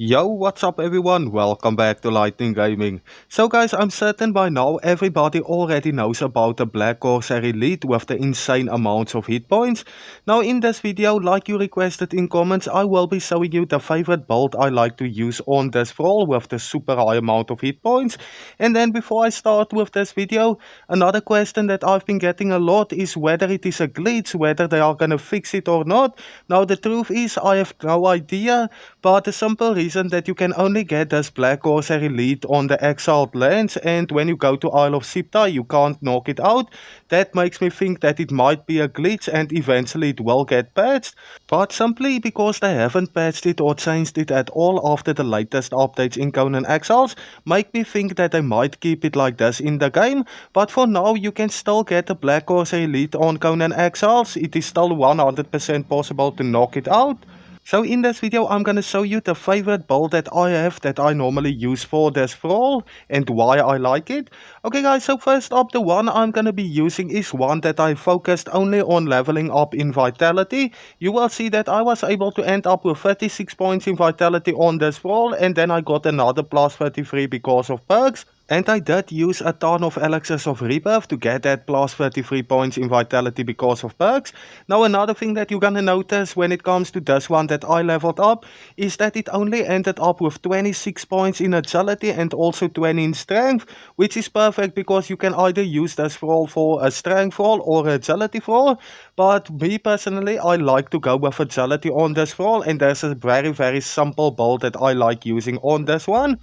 Yo, what's up everyone? Welcome back to Lightning Gaming. So guys, I'm certain by now everybody already knows about the Black Corsair Elite with the insane amounts of hit points. Now in this video, like you requested in comments, I will be showing you the favorite build I like to use on this thrall with the super high amount of hit points. And then before I start with this video, another question that I've been getting a lot is whether it is a glitch, whether they are gonna fix it or not. Now the truth is I have no idea, but the simple reason that you can only get this Black Corsair Elite on the Exiled lands, and when you go to Isle of Sipta you can't knock it out. That makes me think that it might be a glitch and eventually it will get patched, but simply because they haven't patched it or changed it at all after the latest updates in Conan Exiles make me think that they might keep it like this in the game. But for now you can still get the Black Corsair Elite on Conan Exiles. It is still 100% possible to knock it out. So in this video I'm gonna show you the favorite build that I have that I normally use for this thrall and why I like it. Okay guys, so first up, the one I'm gonna be using is one that I focused only on leveling up in vitality. You will see that I was able to end up with 36 points in vitality on this thrall, and then I got another plus 33 because of perks. And I did use a ton of elixirs of rebirth to get that plus 33 points in vitality because of perks. Now another thing that you're gonna notice when it comes to this one that I leveled up is that it only ended up with 26 points in agility and also 20 in strength, which is perfect because you can either use this thrall for a strength thrall or agility thrall. But me personally, I like to go with agility on this thrall, and there's a very simple build that I like using on this one.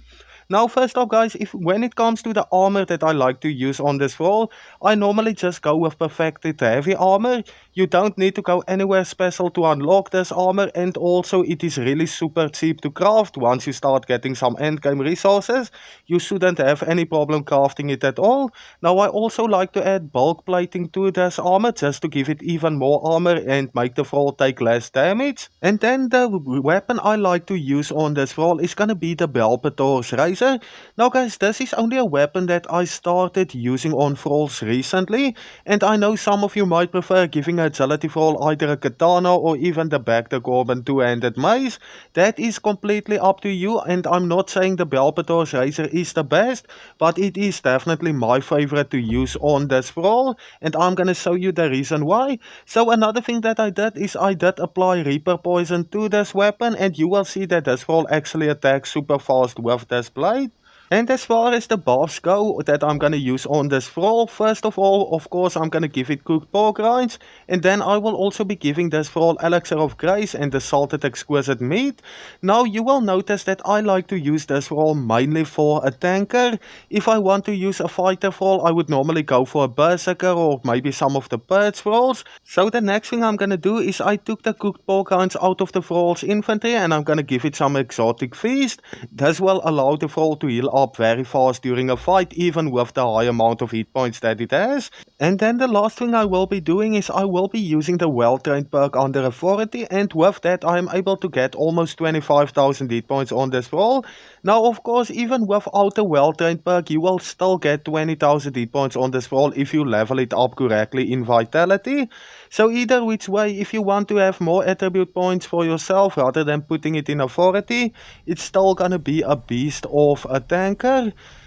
Now first up guys, when it comes to the armor that I like to use on this thrall, I normally just go with perfected heavy armor. You don't need to go anywhere special to unlock this armor, and also it is really super cheap to craft. Once you start getting some endgame resources, you shouldn't have any problem crafting it at all. Now I also like to add bulk plating to this armor just to give it even more armor and make the thrall take less damage. And then the weapon I like to use on this thrall is gonna be the Belpator's Razor. Now guys, this is only a weapon that I started using on thralls recently, and I know some of you might prefer giving a agility thrall either a katana or even the Bagda Gorban two-handed mace. That is completely up to you, and I'm not saying the Belpator's Razor is the best, but it is definitely my favorite to use on this thrall, and I'm gonna show you the reason why. So another thing that I did is I did apply Reaper Poison to this weapon, and you will see that this thrall actually attacks super fast with this blade. And as far as the buffs go that I'm gonna use on this thrall, first of all, of course, I'm gonna give it cooked pork rinds, and then I will also be giving this thrall elixir of grace and the salted exquisite meat. Now you will notice that I like to use this thrall mainly for a tanker. If I want to use a fighter thrall, I would normally go for a berserker or maybe some of the purge thralls. So the next thing I'm gonna do is I took the cooked pork rinds out of the thrall's inventory and I'm gonna give it some exotic feast. This will allow the thrall to heal up very fast during a fight, even with the high amount of hit points that it has. And then the last thing I will be doing is I will be using the well-trained perk under authority, and with that I am able to get almost 25,000 hit points on this thrall. Now of course, even without the well-trained perk you will still get 20,000 hit points on this thrall if you level it up correctly in vitality. So either which way, if you want to have more attribute points for yourself rather than putting it in authority, it's still gonna be a beast of a tanker.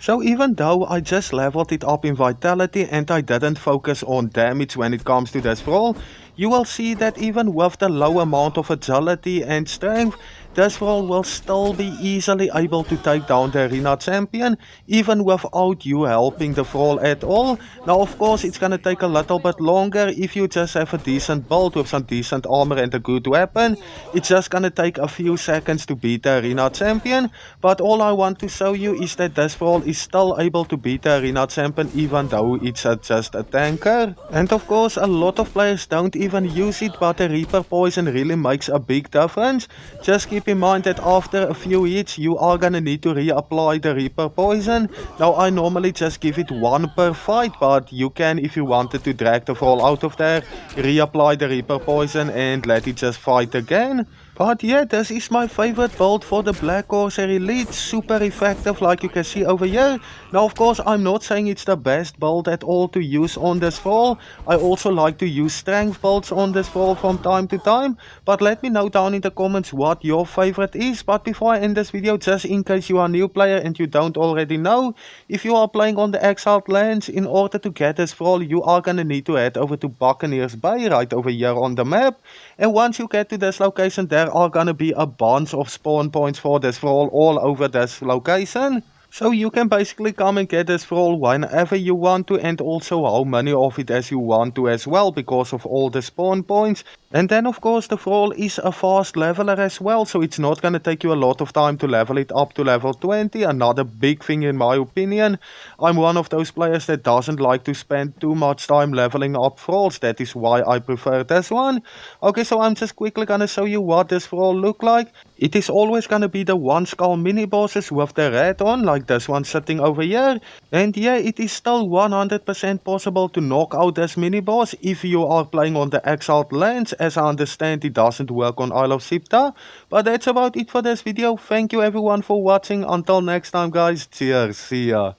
So even though I just leveled it up in vitality and I didn't focus on damage when it comes to this thrall, you will see that even with the low amount of agility and strength, this thrall will still be easily able to take down the arena champion, even without you helping the thrall at all. Now of course it's gonna take a little bit longer. If you just have a decent build with some decent armor and a good weapon, it's just gonna take a few seconds to beat the arena champion. But all I want to show you is that this thrall is still able to beat the arena champion even though it's just a tanker. And of course a lot of players don't even use it, but the Reaper Poison really makes a big difference. Just keep in mind that after a few hits you are gonna need to reapply the Reaper Poison. Now I normally just give it one per fight, but you can, if you wanted to drag the thrall out of there, reapply the Reaper Poison and let it just fight again. But yeah, this is my favorite build for the Black Corsair Elite. Super effective like you can see over here. Now of course I'm not saying it's the best build at all to use on this thrall. I also like to use strength builds on this thrall from time to time. But let me know down in the comments what your favorite is. But before I end this video, just in case you are a new player and you don't already know, if you are playing on the Exiled lands, in order to get this thrall you are gonna need to head over to Buccaneers Bay right over here on the map. And once you get to this location, there are gonna be a bunch of spawn points for this thrall all over this location. So you can basically come and get this thrall whenever you want to, and also how many of it as you want to as well, because of all the spawn points. And then of course the thrall is a fast leveler as well, so it's not gonna take you a lot of time to level it up to level 20. Another big thing in my opinion. I'm one of those players that doesn't like to spend too much time leveling up thralls. That is why I prefer this one. Okay, so I'm just quickly gonna show you what this thrall look like. It is always gonna be the one skull mini bosses with the red on, like this one sitting over here. And yeah, it is still 100% possible to knock out this mini boss if you are playing on the Exiled lands. As I understand, it doesn't work on Isle of Sipta. But that's about it for this video. Thank you everyone for watching. Until next time guys, cheers, see ya.